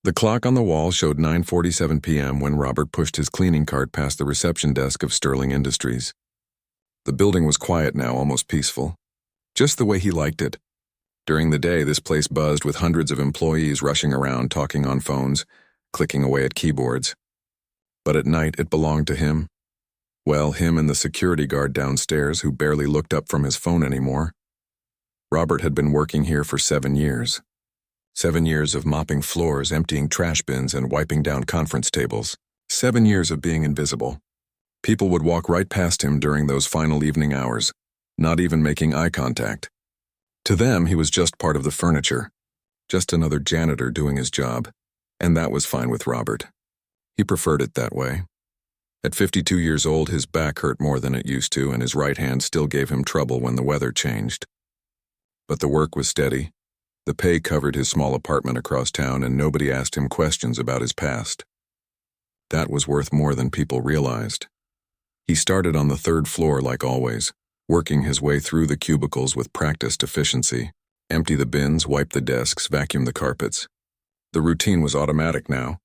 The clock on the wall showed 9:47 p.m. when Robert pushed his cleaning cart past the reception desk of Sterling Industries. The building was quiet now, almost peaceful. Just the way he liked it. During the day, this place buzzed with hundreds of employees rushing around, talking on phones, clicking away at keyboards. But at night, it belonged to him. Well, him and the security guard downstairs who barely looked up from his phone anymore. Robert had been working here for 7 years. 7 years of mopping floors, emptying trash bins, and wiping down conference tables. 7 years of being invisible. People would walk right past him during those final evening hours, not even making eye contact. To them, he was just part of the furniture, just another janitor doing his job, and that was fine with Robert. He preferred it that way. At 52 years old, his back hurt more than it used to, and his right hand still gave him trouble when the weather changed. But the work was steady. The pay covered his small apartment across town, and nobody asked him questions about his past. That was worth more than people realized. He started on the 3rd floor like always, working his way through the cubicles with practiced efficiency. Empty the bins, wipe the desks, vacuum the carpets. The routine was automatic now.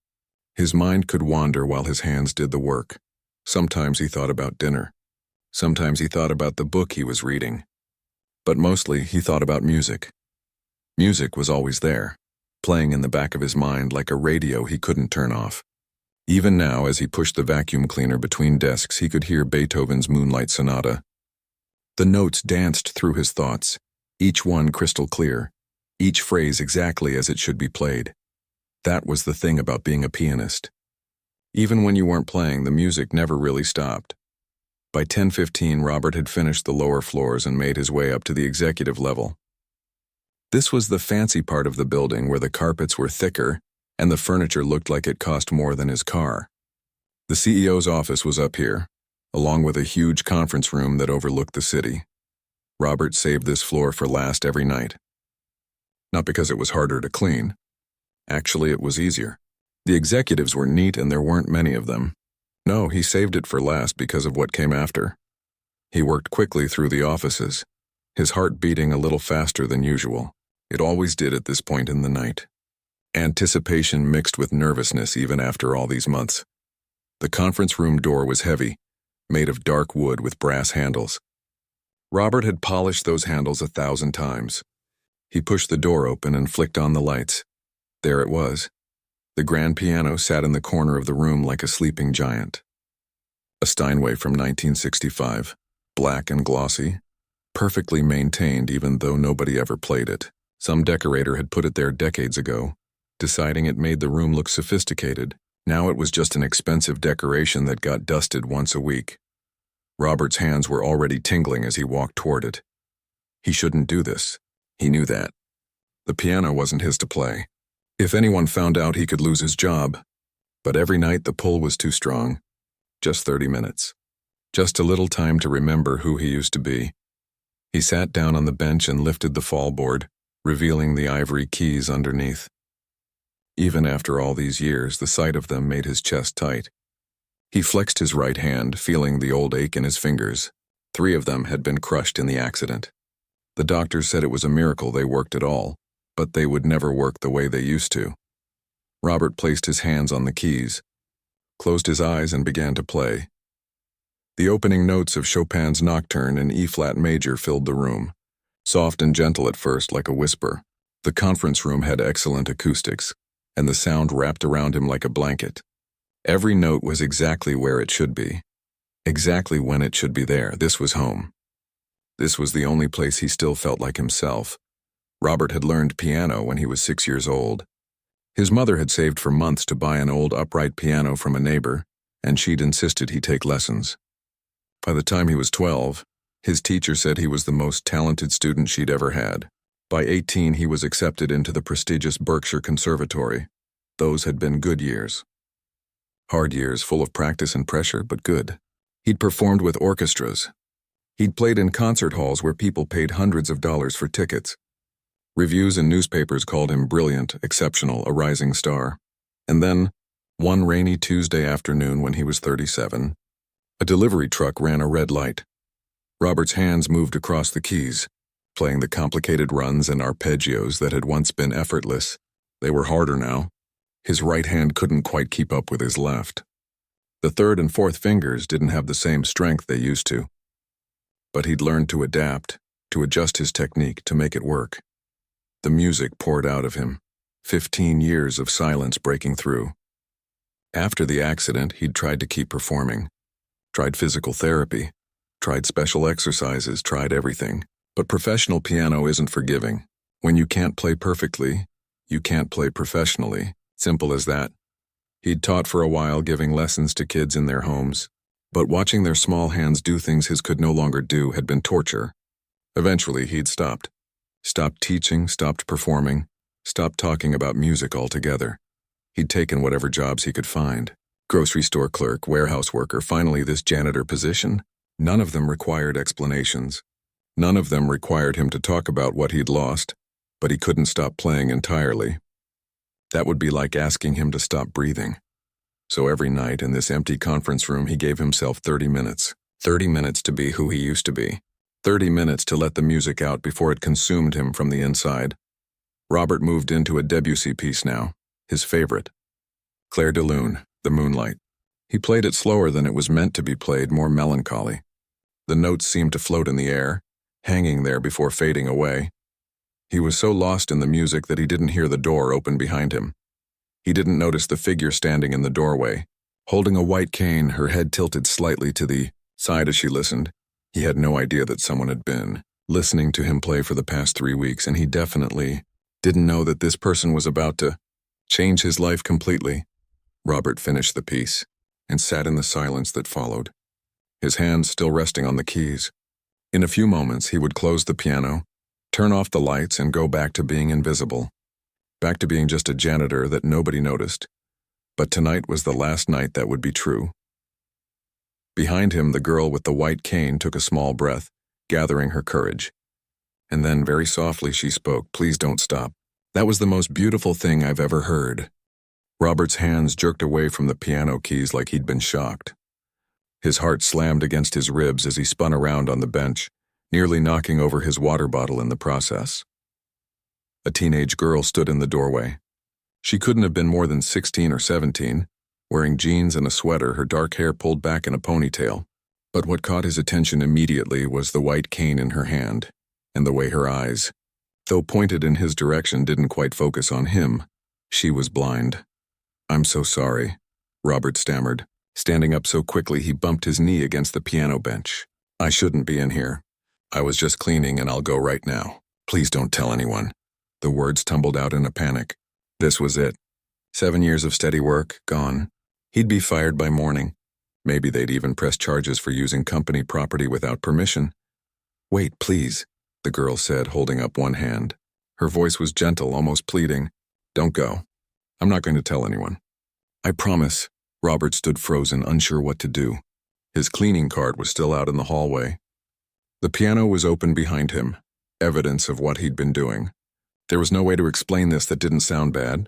His mind could wander while his hands did the work. Sometimes he thought about dinner. Sometimes he thought about the book he was reading. But mostly he thought about music. Music was always there, playing in the back of his mind like a radio he couldn't turn off. Even now, as he pushed the vacuum cleaner between desks, he could hear Beethoven's Moonlight Sonata. The notes danced through his thoughts, each one crystal clear, each phrase exactly as it should be played. That was the thing about being a pianist. Even when you weren't playing, the music never really stopped. By 10:15, Robert had finished the lower floors and made his way up to the executive level. This was the fancy part of the building where the carpets were thicker and the furniture looked like it cost more than his car. The CEO's office was up here, along with a huge conference room that overlooked the city. Robert saved this floor for last every night. Not because it was harder to clean. Actually, it was easier. The executives were neat and there weren't many of them. No, he saved it for last because of what came after. He worked quickly through the offices, his heart beating a little faster than usual. It always did at this point in the night. Anticipation mixed with nervousness even after all these months. The conference room door was heavy, made of dark wood with brass handles. Robert had polished those handles 1,000 times. He pushed the door open and flicked on the lights. There it was. The grand piano sat in the corner of the room like a sleeping giant. A Steinway from 1965, black and glossy, perfectly maintained even though nobody ever played it. Some decorator had put it there decades ago, deciding it made the room look sophisticated. Now it was just an expensive decoration that got dusted once a week. Robert's hands were already tingling as he walked toward it. He shouldn't do this. He knew that. The piano wasn't his to play. If anyone found out, he could lose his job. But every night the pull was too strong. Just 30 minutes. Just a little time to remember who he used to be. He sat down on the bench and lifted the fallboard, revealing the ivory keys underneath. Even after all these years, the sight of them made his chest tight. He flexed his right hand, feeling the old ache in his fingers. 3 of them had been crushed in the accident. The doctors said it was a miracle they worked at all, but they would never work the way they used to. Robert placed his hands on the keys, closed his eyes and began to play. The opening notes of Chopin's Nocturne in E-flat major filled the room, soft and gentle at first like a whisper. The conference room had excellent acoustics, and the sound wrapped around him like a blanket. Every note was exactly where it should be, exactly when it should be there. This was home. This was the only place he still felt like himself. Robert had learned piano when he was 6 years old. His mother had saved for months to buy an old upright piano from a neighbor, and she'd insisted he take lessons. By the time he was 12, his teacher said he was the most talented student she'd ever had. By 18, he was accepted into the prestigious Berkshire Conservatory. Those had been good years. Hard years full of practice and pressure, but good. He'd performed with orchestras. He'd played in concert halls where people paid hundreds of dollars for tickets. Reviews and newspapers called him brilliant, exceptional, a rising star. And then, one rainy Tuesday afternoon when he was 37, a delivery truck ran a red light. Robert's hands moved across the keys, playing the complicated runs and arpeggios that had once been effortless. They were harder now. His right hand couldn't quite keep up with his left. The third and fourth fingers didn't have the same strength they used to. But he'd learned to adapt, to adjust his technique, to make it work. The music poured out of him, 15 years of silence breaking through. After the accident, he'd tried to keep performing, tried physical therapy, tried special exercises, tried everything. But professional piano isn't forgiving. When you can't play perfectly, you can't play professionally. Simple as that. He'd taught for a while, giving lessons to kids in their homes, but watching their small hands do things his could no longer do had been torture. Eventually, he'd stopped. Stopped teaching, stopped performing, stopped talking about music altogether. He'd taken whatever jobs he could find. Grocery store clerk, warehouse worker, finally this janitor position. None of them required explanations. None of them required him to talk about what he'd lost, but he couldn't stop playing entirely. That would be like asking him to stop breathing. So every night in this empty conference room, he gave himself 30 minutes. 30 minutes to be who he used to be. 30 minutes to let the music out before it consumed him from the inside. Robert moved into a Debussy piece now, his favorite. Clair de Lune, The Moonlight. He played it slower than it was meant to be played, more melancholy. The notes seemed to float in the air, hanging there before fading away. He was so lost in the music that he didn't hear the door open behind him. He didn't notice the figure standing in the doorway, holding a white cane, her head tilted slightly to the side as she listened. He had no idea that someone had been listening to him play for the past 3 weeks, and he definitely didn't know that this person was about to change his life completely. Robert finished the piece and sat in the silence that followed, his hands still resting on the keys. In a few moments, he would close the piano, turn off the lights, and go back to being invisible, back to being just a janitor that nobody noticed. But tonight was the last night that would be true. Behind him, the girl with the white cane took a small breath, gathering her courage. And then, very softly, she spoke, "Please don't stop. That was the most beautiful thing I've ever heard." Robert's hands jerked away from the piano keys like he'd been shocked. His heart slammed against his ribs as he spun around on the bench, nearly knocking over his water bottle in the process. A teenage girl stood in the doorway. She couldn't have been more than 16 or 17, wearing jeans and a sweater, her dark hair pulled back in a ponytail. But what caught his attention immediately was the white cane in her hand, and the way her eyes, though pointed in his direction, didn't quite focus on him. She was blind. "I'm so sorry," Robert stammered. Standing up so quickly he bumped his knee against the piano bench. "I shouldn't be in here. I was just cleaning and I'll go right now. Please don't tell anyone." The words tumbled out in a panic. This was it. 7 years of steady work, gone. He'd be fired by morning. Maybe they'd even press charges for using company property without permission. "Wait, please," the girl said, holding up one hand. Her voice was gentle, almost pleading. "Don't go. I'm not going to tell anyone. I promise." Robert stood frozen, unsure what to do. His cleaning cart was still out in the hallway. The piano was open behind him, evidence of what he'd been doing. There was no way to explain this that didn't sound bad.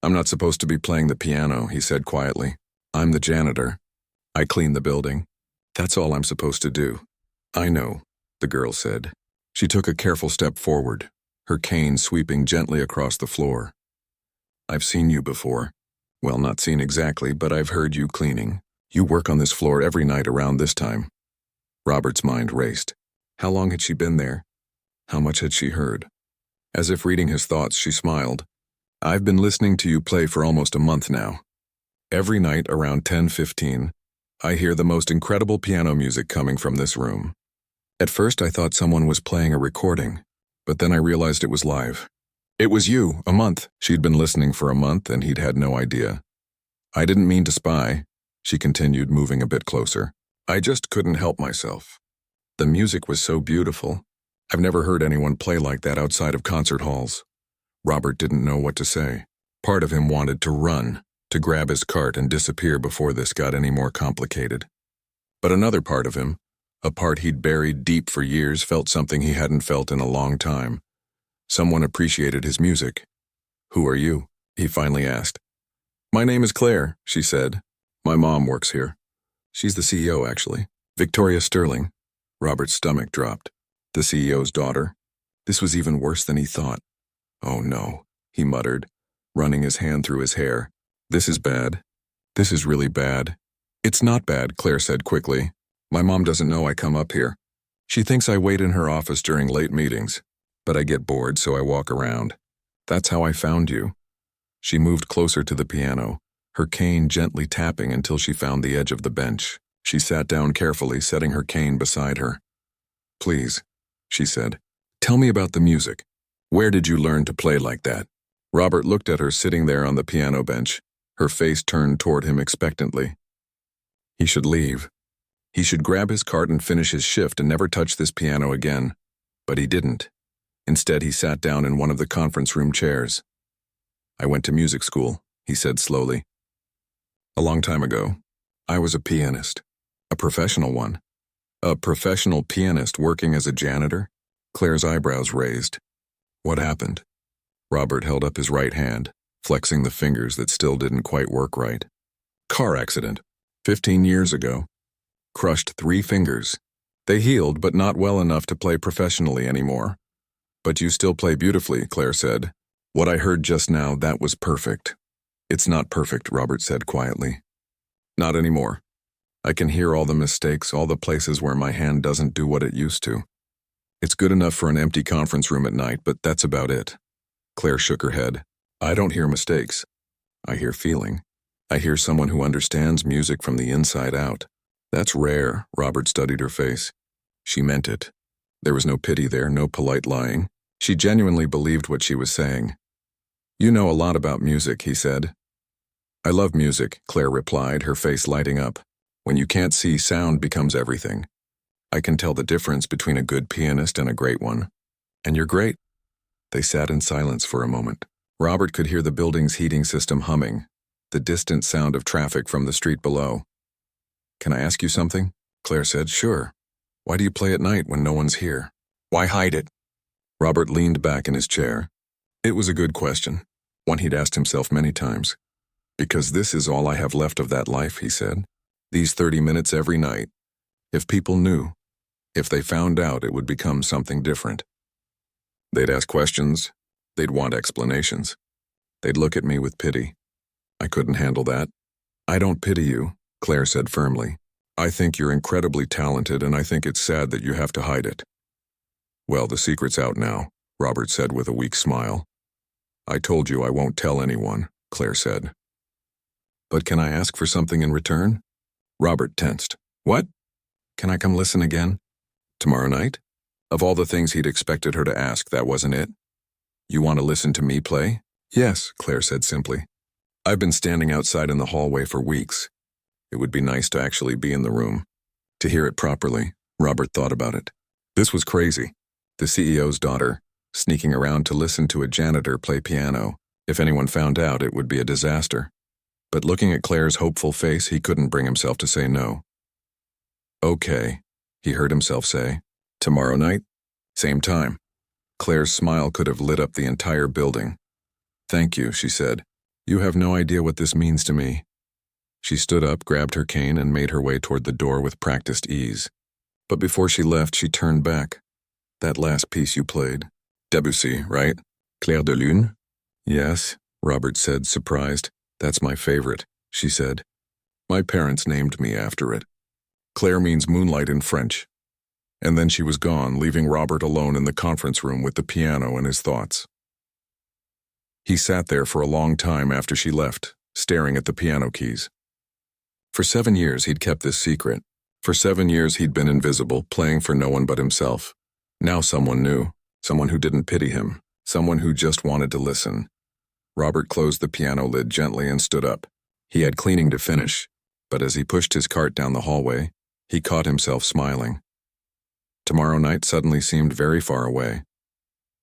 "I'm not supposed to be playing the piano," he said quietly. "I'm the janitor. I clean the building. That's all I'm supposed to do." "I know," the girl said. She took a careful step forward, her cane sweeping gently across the floor. "I've seen you before. Well, not seen exactly, but I've heard you cleaning. You work on this floor every night around this time." Robert's mind raced. How long had she been there? How much had she heard? As if reading his thoughts, she smiled. "I've been listening to you play for almost a month now. Every night around 10:15, I hear the most incredible piano music coming from this room. At first I thought someone was playing a recording, but then I realized it was live. It was you, a month." She'd been listening for a month and he'd had no idea. "I didn't mean to spy," she continued, moving a bit closer. "I just couldn't help myself. The music was so beautiful. I've never heard anyone play like that outside of concert halls." Robert didn't know what to say. Part of him wanted to run, to grab his cart and disappear before this got any more complicated. But another part of him, a part he'd buried deep for years, felt something he hadn't felt in a long time. Someone appreciated his music. "Who are you?" he finally asked. "My name is Claire," she said. "My mom works here. She's the CEO, actually. Victoria Sterling." Robert's stomach dropped. The CEO's daughter? This was even worse than he thought. "Oh no," he muttered. running his hand through his hair. This is bad. This is really bad. It's not bad, Claire said quickly. My mom doesn't know I come up here. She thinks I wait in her office during late meetings, but I get bored, so I walk around. That's how I found you. She moved closer to the piano, her cane gently tapping until she found the edge of the bench. She sat down carefully, setting her cane beside her. Please, she said, tell me about the music. Where did you learn to play like that? Robert looked at her sitting there on the piano bench, her face turned toward him expectantly. He should leave. He should grab his cart and finish his shift and never touch this piano again. But he didn't. Instead, he sat down in one of the conference room chairs. I went to music school, he said slowly. A long time ago, I was a pianist. A professional one. A professional pianist working as a janitor? Claire's eyebrows raised. What happened? Robert held up his right hand, flexing the fingers that still didn't quite work right. Car accident. 15 years ago. Crushed 3 fingers. They healed, but not well enough to play professionally anymore. But you still play beautifully, Claire said. What I heard just now, that was perfect. It's not perfect, Robert said quietly. Not anymore. I can hear all the mistakes, all the places where my hand doesn't do what it used to. It's good enough for an empty conference room at night, but that's about it. Claire shook her head. I don't hear mistakes. I hear feeling. I hear someone who understands music from the inside out. That's rare, Robert studied her face. She meant it. There was no pity there, no polite lying. She genuinely believed what she was saying. You know a lot about music, he said. I love music, Claire replied, her face lighting up. When you can't see, sound becomes everything. I can tell the difference between a good pianist and a great one. And you're great. They sat in silence for a moment. Robert could hear the building's heating system humming, the distant sound of traffic from the street below. Can I ask you something? Claire said, sure. Why do you play at night when no one's here? Why hide it? Robert leaned back in his chair. It was a good question, one he'd asked himself many times. Because this is all I have left of that life, he said. These 30 minutes every night. If people knew, if they found out, it would become something different. They'd ask questions. They'd want explanations. They'd look at me with pity. I couldn't handle that. I don't pity you, Claire said firmly. I think you're incredibly talented, and I think it's sad that you have to hide it. Well, the secret's out now, Robert said with a weak smile. I told you I won't tell anyone, Claire said. But can I ask for something in return? Robert tensed. What? Can I come listen again? Tomorrow night? Of all the things he'd expected her to ask, that wasn't it. You want to listen to me play? Yes, Claire said simply. I've been standing outside in the hallway for weeks. It would be nice to actually be in the room. To hear it properly, Robert thought about it. This was crazy. The CEO's daughter, sneaking around to listen to a janitor play piano. If anyone found out, it would be a disaster. But looking at Claire's hopeful face, he couldn't bring himself to say no. Okay, he heard himself say. Tomorrow night? Same time. Claire's smile could have lit up the entire building. Thank you, she said. You have no idea what this means to me. She stood up, grabbed her cane, and made her way toward the door with practiced ease. But before she left, she turned back. That last piece you played. Debussy, right? Clair de Lune? Yes, Robert said, surprised. That's my favorite, she said. My parents named me after it. Claire means moonlight in French. And then she was gone, leaving Robert alone in the conference room with the piano and his thoughts. He sat there for a long time after she left, staring at the piano keys. For 7 years he'd kept this secret. For 7 years he'd been invisible, playing for no one but himself. Now someone knew, someone who didn't pity him, someone who just wanted to listen. Robert closed the piano lid gently and stood up. He had cleaning to finish, but as he pushed his cart down the hallway, he caught himself smiling. Tomorrow night suddenly seemed very far away.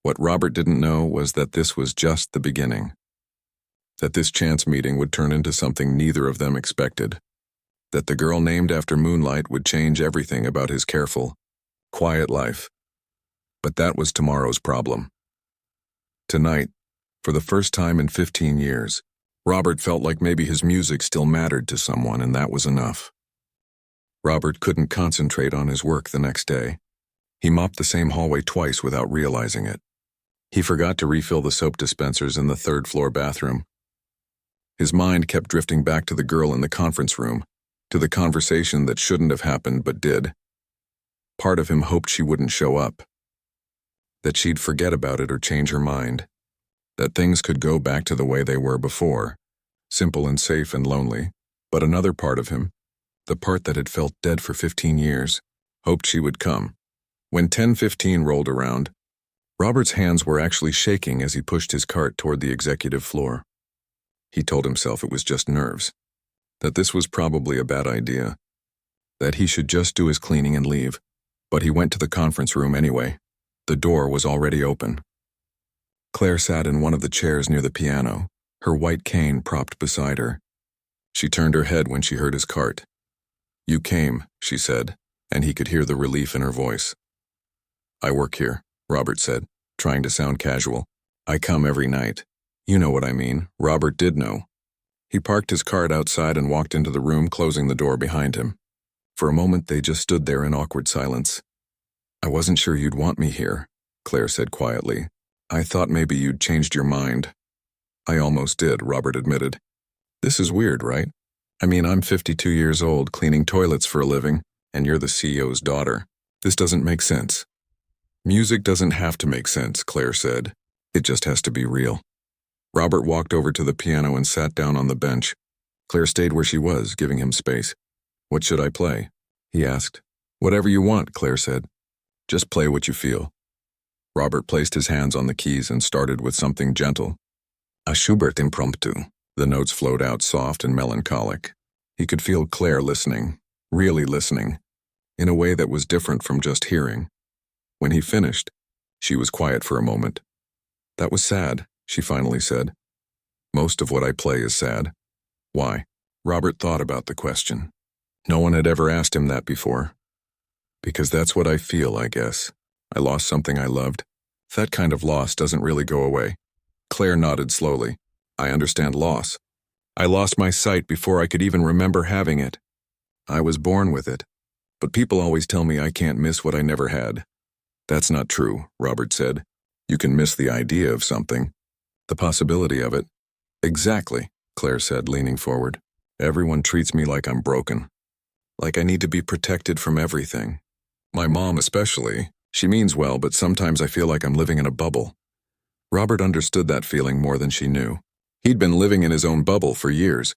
What Robert didn't know was that this was just the beginning. That this chance meeting would turn into something neither of them expected. That the girl named after Moonlight would change everything about his careful, quiet life. But that was tomorrow's problem. Tonight, for the first time in 15 years, Robert felt like maybe his music still mattered to someone, and that was enough. Robert couldn't concentrate on his work the next day. He mopped the same hallway twice without realizing it. He forgot to refill the soap dispensers in the third-floor bathroom. His mind kept drifting back to the girl in the conference room, to the conversation that shouldn't have happened but did. Part of him hoped she wouldn't show up, that she'd forget about it or change her mind, that things could go back to the way they were before, simple and safe and lonely. But another part of him, the part that had felt dead for 15 years, hoped she would come. When 10:15 rolled around, Robert's hands were actually shaking as he pushed his cart toward the executive floor. He told himself it was just nerves, that this was probably a bad idea, that he should just do his cleaning and leave. But he went to the conference room anyway. The door was already open. Claire sat in one of the chairs near the piano, her white cane propped beside her. She turned her head when she heard his cart. "You came," she said, and he could hear the relief in her voice. "I work here," Robert said, trying to sound casual. "I come every night." "You know what I mean." Robert did know. He parked his cart outside and walked into the room, closing the door behind him. For a moment, they just stood there in awkward silence. "I wasn't sure you'd want me here," Claire said quietly. "I thought maybe you'd changed your mind." "I almost did," Robert admitted. "This is weird, right? I mean, I'm 52 years old, cleaning toilets for a living, and you're the CEO's daughter. This doesn't make sense." "Music doesn't have to make sense," Claire said. "It just has to be real." Robert walked over to the piano and sat down on the bench. Claire stayed where she was, giving him space. "What should I play?" he asked. "Whatever you want," Claire said. "Just play what you feel." Robert placed his hands on the keys and started with something gentle. A Schubert impromptu. The notes flowed out soft and melancholic. He could feel Claire listening, really listening, in a way that was different from just hearing. When he finished, she was quiet for a moment. "That was sad," she finally said. "Most of what I play is sad." "Why?" Robert thought about the question. No one had ever asked him that before. "Because that's what I feel, I guess. I lost something I loved. That kind of loss doesn't really go away." Claire nodded slowly. "I understand loss. I lost my sight before I could even remember having it. I was born with it. But people always tell me I can't miss what I never had." "That's not true," Robert said. "You can miss the idea of something, the possibility of it." "Exactly," Claire said, leaning forward. "Everyone treats me like I'm broken. Like I need to be protected from everything. My mom especially. She means well, but sometimes I feel like I'm living in a bubble." Robert understood that feeling more than she knew. He'd been living in his own bubble for years.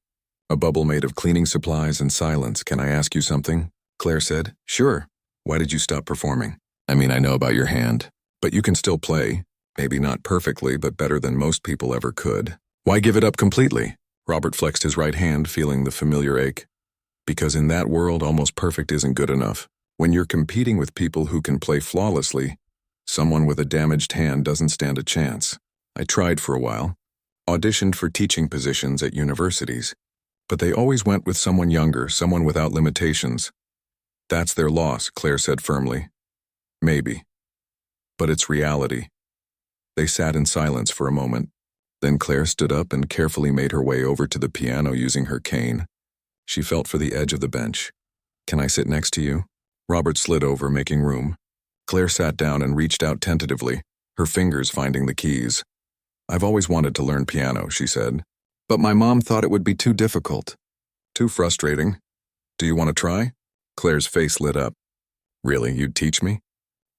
A bubble made of cleaning supplies and silence. "Can I ask you something?" Claire said. "Sure. Why did you stop performing? I mean, I know about your hand, but you can still play. Maybe not perfectly, but better than most people ever could. Why give it up completely?" Robert flexed his right hand, feeling the familiar ache. "Because in that world, almost perfect isn't good enough. When you're competing with people who can play flawlessly, someone with a damaged hand doesn't stand a chance. I tried for a while, auditioned for teaching positions at universities, but they always went with someone younger, someone without limitations. That's their loss," Claire said firmly. "Maybe. But it's reality." They sat in silence for a moment. Then Claire stood up and carefully made her way over to the piano using her cane. She felt for the edge of the bench. "Can I sit next to you?" Robert slid over, making room. Claire sat down and reached out tentatively, her fingers finding the keys. "I've always wanted to learn piano," she said. "But my mom thought it would be too difficult. Too frustrating. Do you want to try?" Claire's face lit up. "Really, you'd teach me?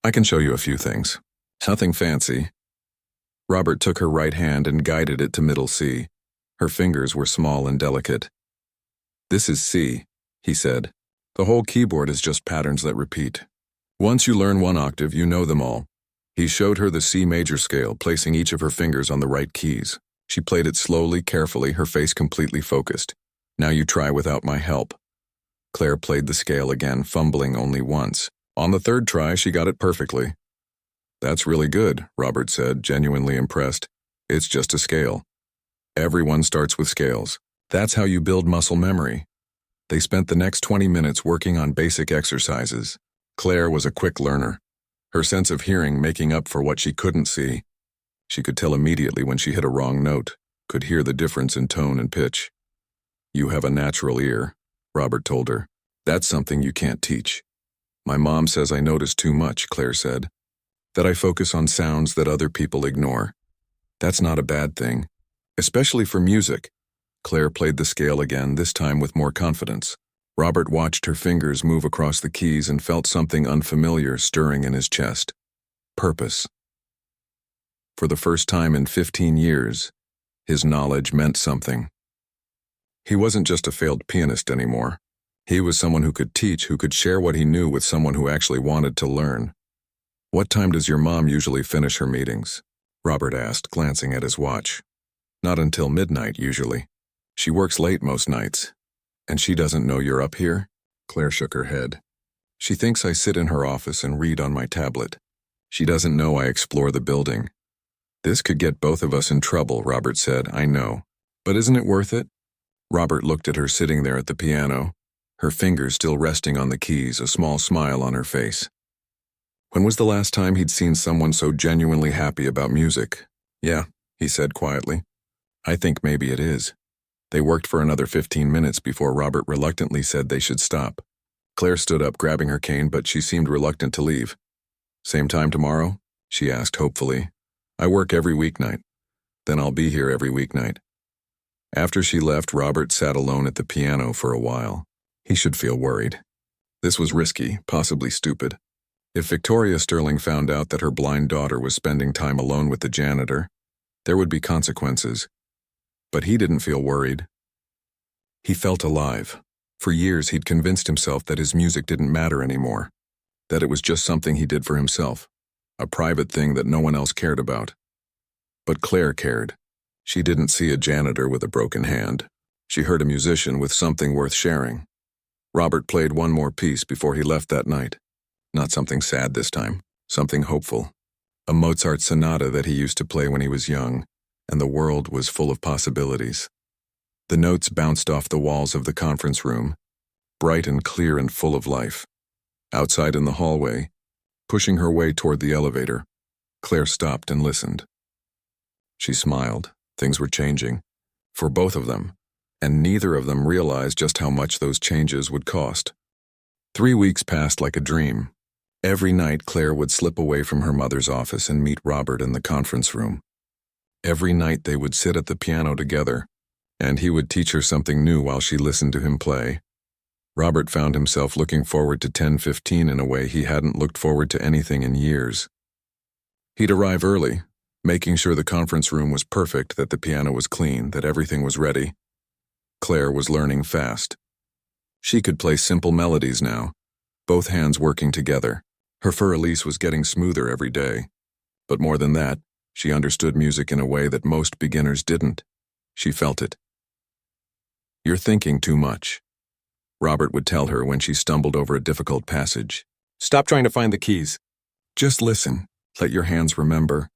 I can show you a few things. Nothing fancy." Robert took her right hand and guided it to middle C. Her fingers were small and delicate. "This is C," he said. "The whole keyboard is just patterns that repeat. Once you learn one octave, you know them all." He showed her the C major scale, placing each of her fingers on the right keys. She played it slowly, carefully, her face completely focused. "Now you try without my help." Claire played the scale again, fumbling only once. On the third try, she got it perfectly. "That's really good," Robert said, genuinely impressed. "It's just a scale. Everyone starts with scales. That's how you build muscle memory." They spent the next 20 minutes working on basic exercises. Claire was a quick learner, her sense of hearing making up for what she couldn't see. She could tell immediately when she hit a wrong note, could hear the difference in tone and pitch. "You have a natural ear," Robert told her. "That's something you can't teach." "My mom says I notice too much," Claire said. that I focus on sounds that other people ignore. That's not a bad thing, especially for music. Claire played the scale again, this time with more confidence. Robert watched her fingers move across the keys and felt something unfamiliar stirring in his chest. Purpose. For the first time in 15 years, his knowledge meant something. He wasn't just a failed pianist anymore. He was someone who could teach, who could share what he knew with someone who actually wanted to learn. "What time does your mom usually finish her meetings?" Robert asked, glancing at his watch. "Not until midnight, usually. She works late most nights." "And she doesn't know you're up here?" Claire shook her head. "She thinks I sit in her office and read on my tablet. She doesn't know I explore the building." "This could get both of us in trouble," Robert said. "I know. But isn't it worth it?" Robert looked at her sitting there at the piano, her fingers still resting on the keys, a small smile on her face. When was the last time he'd seen someone so genuinely happy about music? "Yeah," he said quietly. "I think maybe it is." They worked for another 15 minutes before Robert reluctantly said they should stop. Claire stood up, grabbing her cane, but she seemed reluctant to leave. "Same time tomorrow?" she asked hopefully. "I work every weeknight. Then I'll be here every weeknight." After she left, Robert sat alone at the piano for a while. He should feel worried. This was risky, possibly stupid. If Victoria Sterling found out that her blind daughter was spending time alone with the janitor, there would be consequences. But he didn't feel worried. He felt alive. For years he'd convinced himself that his music didn't matter anymore, that it was just something he did for himself, a private thing that no one else cared about. But Claire cared. She didn't see a janitor with a broken hand. She heard a musician with something worth sharing. Robert played one more piece before he left that night. Not something sad this time, something hopeful. A Mozart sonata that he used to play when he was young, and the world was full of possibilities. The notes bounced off the walls of the conference room, bright and clear and full of life. Outside in the hallway, pushing her way toward the elevator, Claire stopped and listened. She smiled. Things were changing, for both of them, and neither of them realized just how much those changes would cost. 3 weeks passed like a dream. Every night Claire would slip away from her mother's office and meet Robert in the conference room. Every night they would sit at the piano together, and he would teach her something new while she listened to him play. Robert found himself looking forward to 10:15 in a way he hadn't looked forward to anything in years. He'd arrive early, making sure the conference room was perfect, that the piano was clean, that everything was ready. Claire was learning fast. She could play simple melodies now, both hands working together. Her fur-elise was getting smoother every day. But more than that, she understood music in a way that most beginners didn't. She felt it. "You're thinking too much," Robert would tell her when she stumbled over a difficult passage. "Stop trying to find the keys. Just listen. Let your hands remember."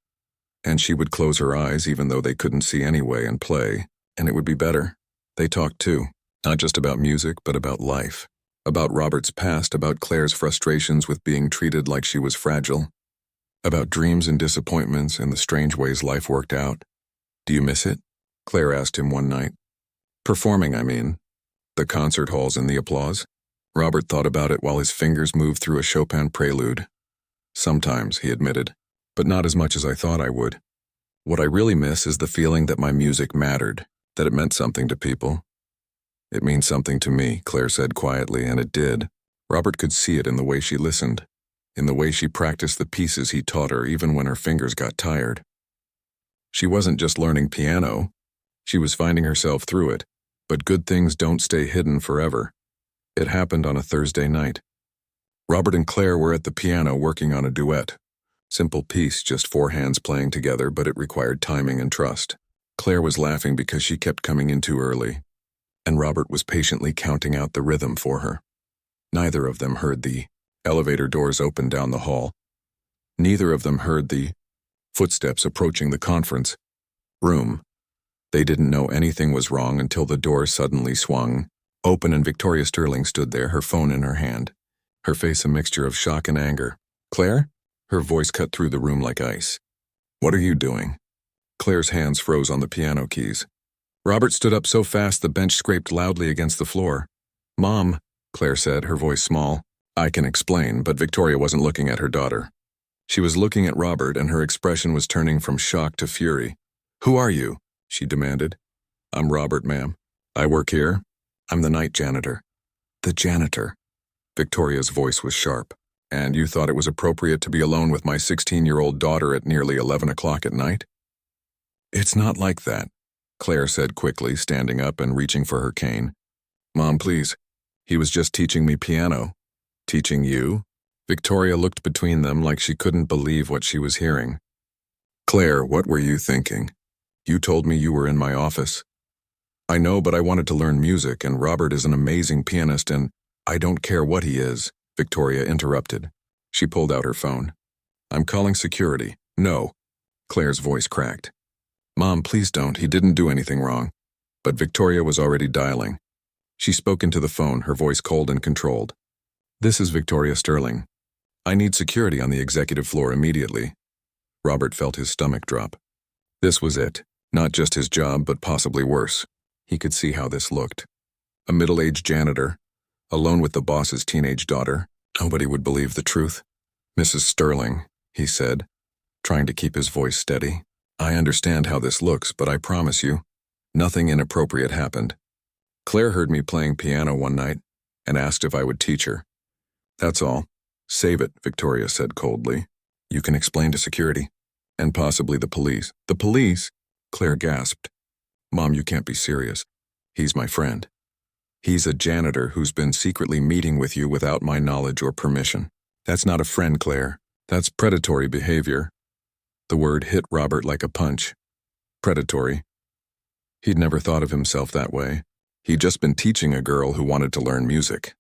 And she would close her eyes even though they couldn't see anyway and play, and it would be better. They talked too, not just about music, but about life. About Robert's past, about Claire's frustrations with being treated like she was fragile. About dreams and disappointments and the strange ways life worked out. "Do you miss it?" Claire asked him one night. "Performing, I mean. The concert halls and the applause." Robert thought about it while his fingers moved through a Chopin prelude. "Sometimes," he admitted, "but not as much as I thought I would. What I really miss is the feeling that my music mattered, that it meant something to people." "It means something to me," Claire said quietly, and it did. Robert could see it in the way she listened, in the way she practiced the pieces he taught her even when her fingers got tired. She wasn't just learning piano. She was finding herself through it, but good things don't stay hidden forever. It happened on a Thursday night. Robert and Claire were at the piano working on a duet. Simple piece, just 4 hands playing together, but it required timing and trust. Claire was laughing because she kept coming in too early, and Robert was patiently counting out the rhythm for her. Neither of them heard the elevator doors open down the hall. Neither of them heard the footsteps approaching the conference room. They didn't know anything was wrong until the door suddenly swung open and Victoria Sterling stood there, her phone in her hand, her face a mixture of shock and anger. "Claire?" Her voice cut through the room like ice. "What are you doing?" Claire's hands froze on the piano keys. Robert stood up so fast the bench scraped loudly against the floor. "Mom," Claire said, her voice small. "I can explain," but Victoria wasn't looking at her daughter. She was looking at Robert, and her expression was turning from shock to fury. "Who are you?" she demanded. "I'm Robert, ma'am. I work here. I'm the night janitor." "The janitor?" Victoria's voice was sharp. "And you thought it was appropriate to be alone with my 16-year-old daughter at nearly 11 o'clock at night?" "It's not like that," Claire said quickly, standing up and reaching for her cane. "Mom, please. He was just teaching me piano." "Teaching you?" Victoria looked between them like she couldn't believe what she was hearing. "Claire, what were you thinking? You told me you were in my office." "I know, but I wanted to learn music, and Robert is an amazing pianist, and I don't care what he is," Victoria interrupted. She pulled out her phone. "I'm calling security." "No." Claire's voice cracked. "Mom, please don't. He didn't do anything wrong." But Victoria was already dialing. She spoke into the phone, her voice cold and controlled. "This is Victoria Sterling. I need security on the executive floor immediately." Robert felt his stomach drop. This was it. Not just his job, but possibly worse. He could see how this looked. A middle-aged janitor, alone with the boss's teenage daughter. Nobody would believe the truth. "Mrs. Sterling," he said, trying to keep his voice steady. "I understand how this looks, but I promise you, nothing inappropriate happened. Claire heard me playing piano one night and asked if I would teach her. That's all." "Save it," Victoria said coldly. "You can explain to security, and possibly the police." "The police?" Claire gasped. "Mom, you can't be serious. He's my friend. He's a janitor who's been secretly meeting with you without my knowledge or permission." "That's not a friend, Claire. That's predatory behavior." The word hit Robert like a punch. Predatory. He'd never thought of himself that way. He'd just been teaching a girl who wanted to learn music.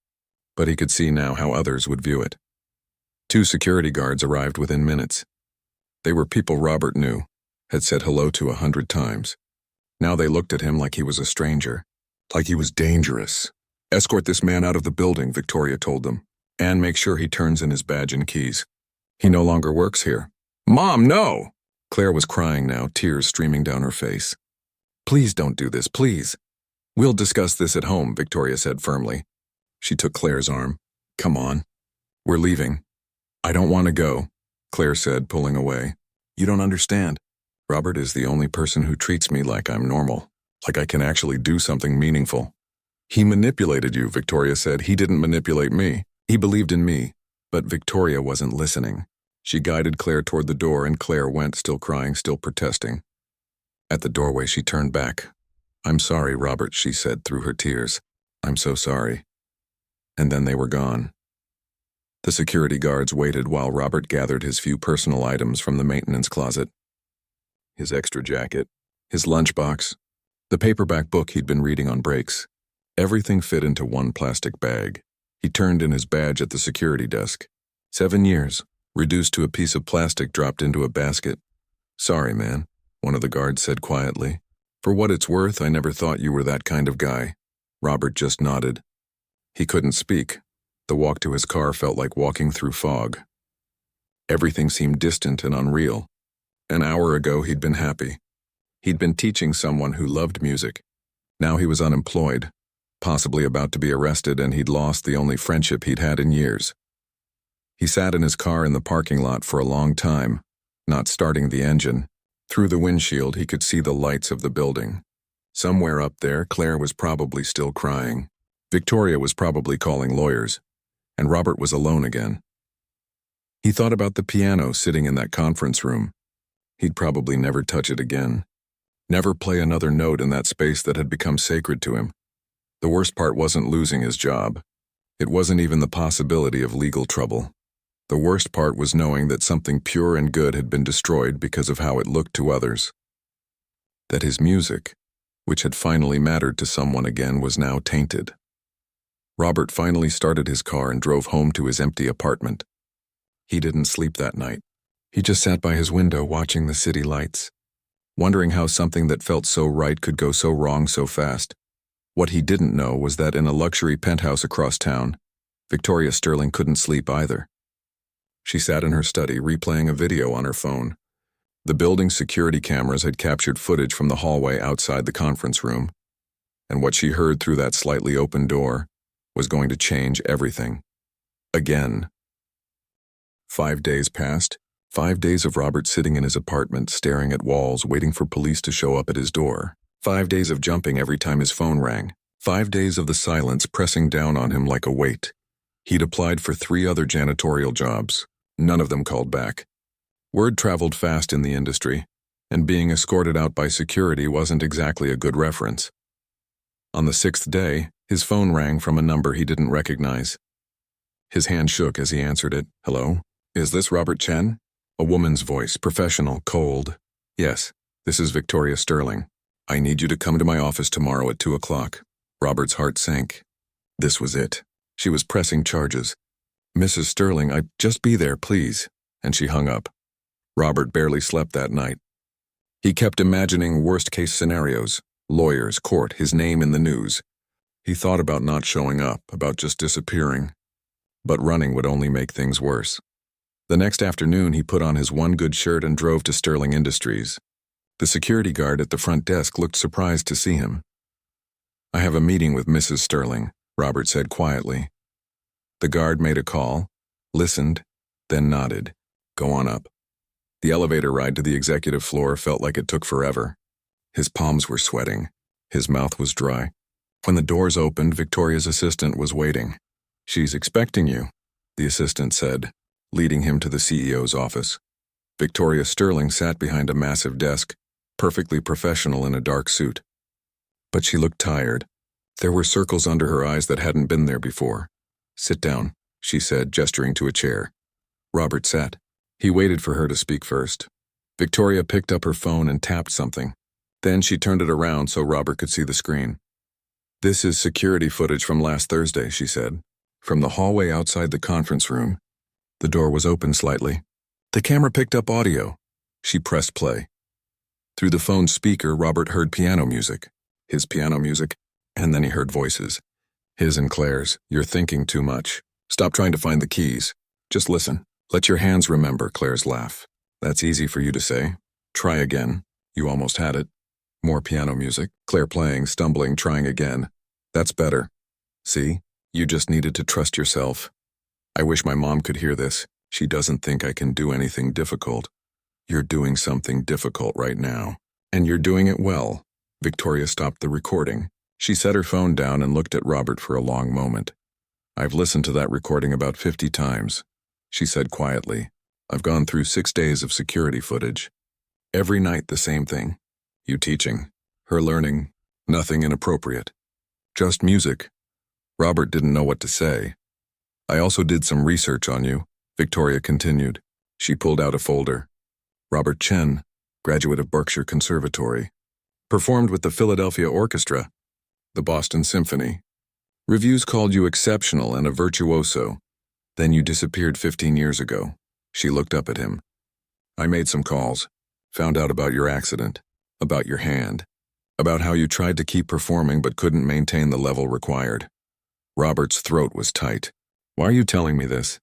But he could see now how others would view it. 2 security guards arrived within minutes. They were people Robert knew, had said hello to 100 times. Now they looked at him like he was a stranger, like he was dangerous. "Escort this man out of the building," Victoria told them, "and make sure he turns in his badge and keys. He no longer works here." "Mom, no!" Claire was crying now, tears streaming down her face. "Please don't do this, please." "We'll discuss this at home," Victoria said firmly. She took Claire's arm. "Come on. We're leaving." "I don't want to go," Claire said, pulling away. "You don't understand. Robert is the only person who treats me like I'm normal, like I can actually do something meaningful." "He manipulated you," Victoria said. "He didn't manipulate me. He believed in me." But Victoria wasn't listening. She guided Claire toward the door, and Claire went, still crying, still protesting. At the doorway, she turned back. "I'm sorry, Robert," she said through her tears. "I'm so sorry." And then they were gone. The security guards waited while Robert gathered his few personal items from the maintenance closet. His extra jacket, his lunchbox, the paperback book he'd been reading on breaks. Everything fit into one plastic bag. He turned in his badge at the security desk. 7 years, reduced to a piece of plastic dropped into a basket. "Sorry, man," one of the guards said quietly. "For what it's worth, I never thought you were that kind of guy." Robert just nodded. He couldn't speak. The walk to his car felt like walking through fog. Everything seemed distant and unreal. An hour ago, he'd been happy. He'd been teaching someone who loved music. Now he was unemployed, possibly about to be arrested, and he'd lost the only friendship he'd had in years. He sat in his car in the parking lot for a long time, not starting the engine. Through the windshield, he could see the lights of the building. Somewhere up there, Claire was probably still crying. Victoria was probably calling lawyers, and Robert was alone again. He thought about the piano sitting in that conference room. He'd probably never touch it again. Never play another note in that space that had become sacred to him. The worst part wasn't losing his job. It wasn't even the possibility of legal trouble. The worst part was knowing that something pure and good had been destroyed because of how it looked to others. That his music, which had finally mattered to someone again, was now tainted. Robert finally started his car and drove home to his empty apartment. He didn't sleep that night. He just sat by his window watching the city lights, wondering how something that felt so right could go so wrong so fast. What he didn't know was that in a luxury penthouse across town, Victoria Sterling couldn't sleep either. She sat in her study, replaying a video on her phone. The building's security cameras had captured footage from the hallway outside the conference room, and what she heard through that slightly open door was going to change everything. Again. 5 days passed, 5 days of Robert sitting in his apartment, staring at walls, waiting for police to show up at his door. 5 days of jumping every time his phone rang. 5 days of the silence pressing down on him like a weight. He'd applied for 3 other janitorial jobs. None of them called back. Word traveled fast in the industry, and being escorted out by security wasn't exactly a good reference. On the 6th day, his phone rang from a number he didn't recognize. His hand shook as he answered it. "Hello? Is this Robert Chen?" A woman's voice, professional, cold. "Yes, this is Victoria Sterling. I need you to come to my office tomorrow at 2 o'clock. Robert's heart sank. This was it. She was pressing charges. "Mrs. Sterling, I'd just be there, please." And she hung up. Robert barely slept that night. He kept imagining worst-case scenarios, lawyers, court, his name in the news. He thought about not showing up, about just disappearing. But running would only make things worse. The next afternoon, he put on his one good shirt and drove to Sterling Industries. The security guard at the front desk looked surprised to see him. "I have a meeting with Mrs. Sterling," Robert said quietly. The guard made a call, listened, then nodded. "Go on up." The elevator ride to the executive floor felt like it took forever. His palms were sweating. His mouth was dry. When the doors opened, Victoria's assistant was waiting. "She's expecting you," the assistant said, leading him to the CEO's office. Victoria Sterling sat behind a massive desk, perfectly professional in a dark suit. But she looked tired. There were circles under her eyes that hadn't been there before. "Sit down," she said, gesturing to a chair. Robert sat. He waited for her to speak first. Victoria picked up her phone and tapped something. Then she turned it around so Robert could see the screen. "This is security footage from last Thursday," she said. From the hallway outside the conference room. The door was open slightly. The camera picked up audio. She pressed play. Through the phone's speaker, Robert heard piano music. His piano music, and then he heard voices. His and Claire's. "You're thinking too much. Stop trying to find the keys. Just listen. Let your hands remember," Claire's laugh. "That's easy for you to say. Try again. You almost had it." More piano music. Claire playing, stumbling, trying again. "That's better. See? You just needed to trust yourself. I wish my mom could hear this. She doesn't think I can do anything difficult. You're doing something difficult right now. And you're doing it well." Victoria stopped the recording. She set her phone down and looked at Robert for a long moment. "I've listened to that recording about 50 times, she said quietly. "I've gone through 6 days of security footage. Every night the same thing. You teaching, her learning, nothing inappropriate. Just music." Robert didn't know what to say. "I also did some research on you," Victoria continued. She pulled out a folder. "Robert Chen, graduate of Berkshire Conservatory. Performed with the Philadelphia Orchestra, the Boston Symphony. Reviews called you exceptional and a virtuoso. Then you disappeared 15 years ago." She looked up at him. "I made some calls. Found out about your accident. About your hand. About how you tried to keep performing but couldn't maintain the level required." Robert's throat was tight. "Why are you telling me this?"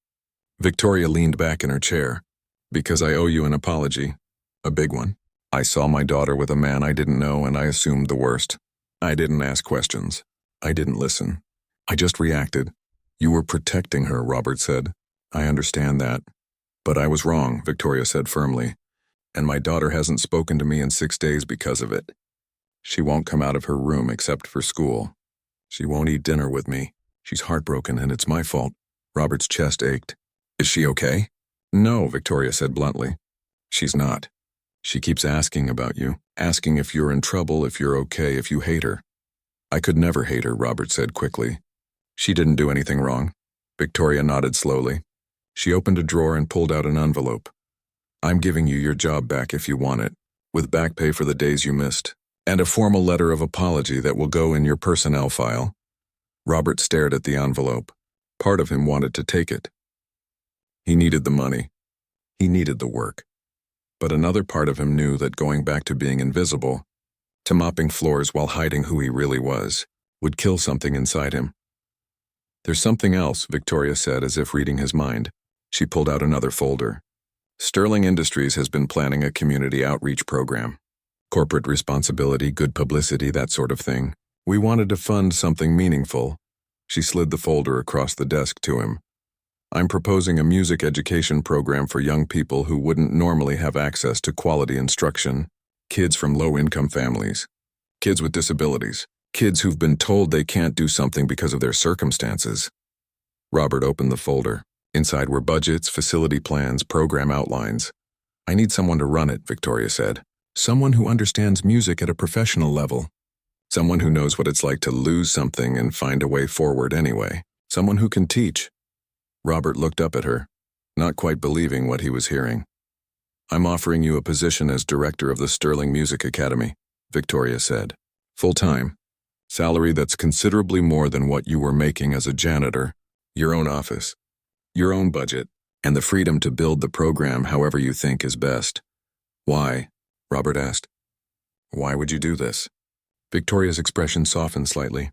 Victoria leaned back in her chair. "Because I owe you an apology. A big one. I saw my daughter with a man I didn't know and I assumed the worst. I didn't ask questions. I didn't listen. I just reacted." "You were protecting her," Robert said. "I understand that. But I was wrong," Victoria said firmly. "And my daughter hasn't spoken to me in 6 days because of it. She won't come out of her room except for school. She won't eat dinner with me. She's heartbroken and it's my fault." Robert's chest ached. "Is she okay?" "No," Victoria said bluntly. "She's not. She keeps asking about you, asking if you're in trouble, if you're okay, if you hate her." "I could never hate her," Robert said quickly. "She didn't do anything wrong." Victoria nodded slowly. She opened a drawer and pulled out an envelope. "I'm giving you your job back if you want it, with back pay for the days you missed, and a formal letter of apology that will go in your personnel file." Robert stared at the envelope. Part of him wanted to take it. He needed the money. He needed the work. But another part of him knew that going back to being invisible, to mopping floors while hiding who he really was, would kill something inside him. "There's something else," Victoria said as if reading his mind. She pulled out another folder. "Sterling Industries has been planning a community outreach program. Corporate responsibility, good publicity, that sort of thing. We wanted to fund something meaningful." She slid the folder across the desk to him. I'm proposing a music education program for young people who wouldn't normally have access to quality instruction. Kids from low-income families. Kids with disabilities. Kids who've been told they can't do something because of their circumstances. Robert opened the folder. Inside were budgets, facility plans, program outlines. I need someone to run it, Victoria said. Someone who understands music at a professional level. Someone who knows what it's like to lose something and find a way forward anyway. Someone who can teach. Robert looked up at her, not quite believing what he was hearing. I'm offering you a position as director of the Sterling Music Academy, Victoria said. Full-time. Salary that's considerably more than what you were making as a janitor. Your own office. Your own budget. And the freedom to build the program however you think is best. Why? Robert asked. Why would you do this? Victoria's expression softened slightly.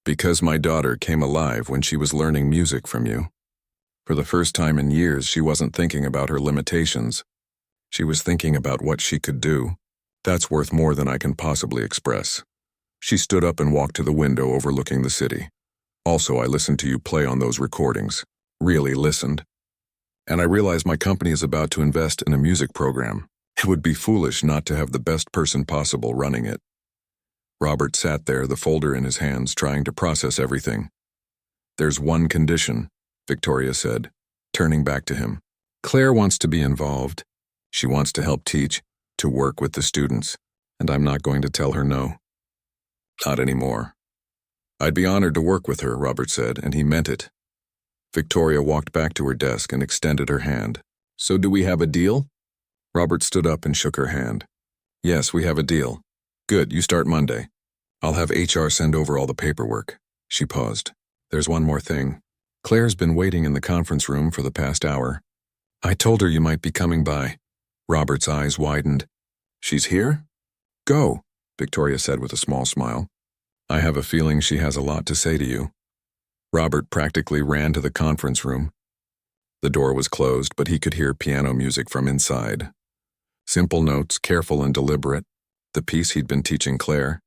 Because my daughter came alive when she was learning music from you. For the first time in years, she wasn't thinking about her limitations. She was thinking about what she could do. That's worth more than I can possibly express. She stood up and walked to the window overlooking the city. Also, I listened to you play on those recordings. Really listened. And I realize my company is about to invest in a music program. It would be foolish not to have the best person possible running it. Robert sat there, the folder in his hands, trying to process everything. There's one condition, Victoria said, turning back to him. Claire wants to be involved. She wants to help teach, to work with the students, and I'm not going to tell her no. Not anymore. I'd be honored to work with her, Robert said, and he meant it. Victoria walked back to her desk and extended her hand. So do we have a deal? Robert stood up and shook her hand. Yes, we have a deal. Good, you start Monday. I'll have HR send over all the paperwork. She paused. There's one more thing. Claire's been waiting in the conference room for the past hour. I told her you might be coming by. Robert's eyes widened. She's here? Go, Victoria said with a small smile. I have a feeling she has a lot to say to you. Robert practically ran to the conference room. The door was closed, but he could hear piano music from inside. Simple notes, careful and deliberate. The piece he'd been teaching Claire.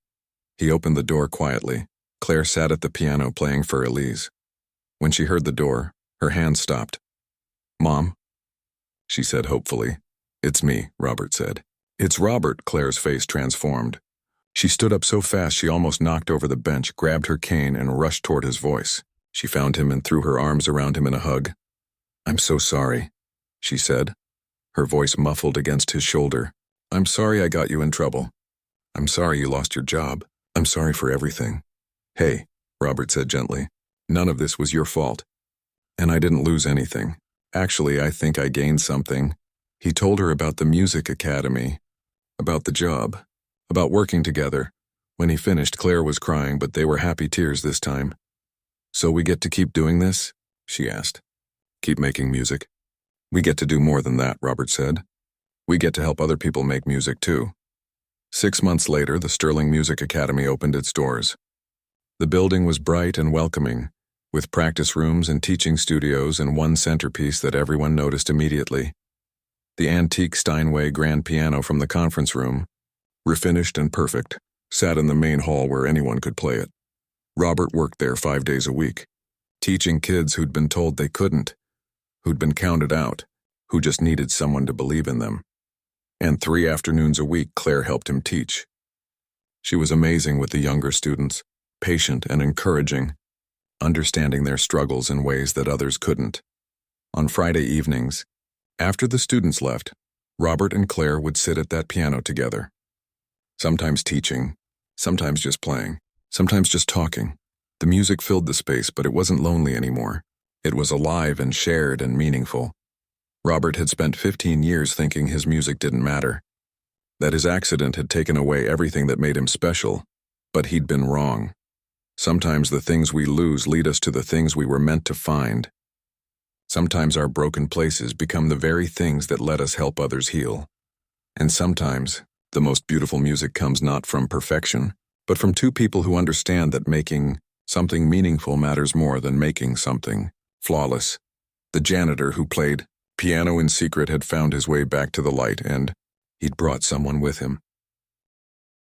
He opened the door quietly. Claire sat at the piano playing for Elise. When she heard the door, her hand stopped. Mom? She said hopefully. It's me, Robert said. It's Robert, Claire's face transformed. She stood up so fast she almost knocked over the bench, grabbed her cane, and rushed toward his voice. She found him and threw her arms around him in a hug. I'm so sorry, she said, her voice muffled against his shoulder. I'm sorry I got you in trouble. I'm sorry you lost your job. I'm sorry for everything. Hey, Robert said gently, none of this was your fault. And I didn't lose anything. Actually, I think I gained something. He told her about the music academy, about the job, about working together. When he finished, Claire was crying, but they were happy tears this time. So we get to keep doing this? She asked. Keep making music. We get to do more than that, Robert said. We get to help other people make music too. 6 months later, the Sterling Music Academy opened its doors. The building was bright and welcoming, with practice rooms and teaching studios and one centerpiece that everyone noticed immediately. The antique Steinway grand piano from the conference room, refinished and perfect, sat in the main hall where anyone could play it. Robert worked there 5 days a week, teaching kids who'd been told they couldn't, who'd been counted out, who just needed someone to believe in them. And 3 afternoons a week, Claire helped him teach. She was amazing with the younger students, patient and encouraging, understanding their struggles in ways that others couldn't. On Friday evenings, after the students left, Robert and Claire would sit at that piano together. Sometimes teaching, sometimes just playing, sometimes just talking. The music filled the space, but it wasn't lonely anymore. It was alive and shared and meaningful. Robert had spent 15 years thinking his music didn't matter, that his accident had taken away everything that made him special, but he'd been wrong. Sometimes the things we lose lead us to the things we were meant to find. Sometimes our broken places become the very things that let us help others heal. And sometimes the most beautiful music comes not from perfection, but from 2 people who understand that making something meaningful matters more than making something flawless. The janitor who played piano in secret had found his way back to the light, and he'd brought someone with him.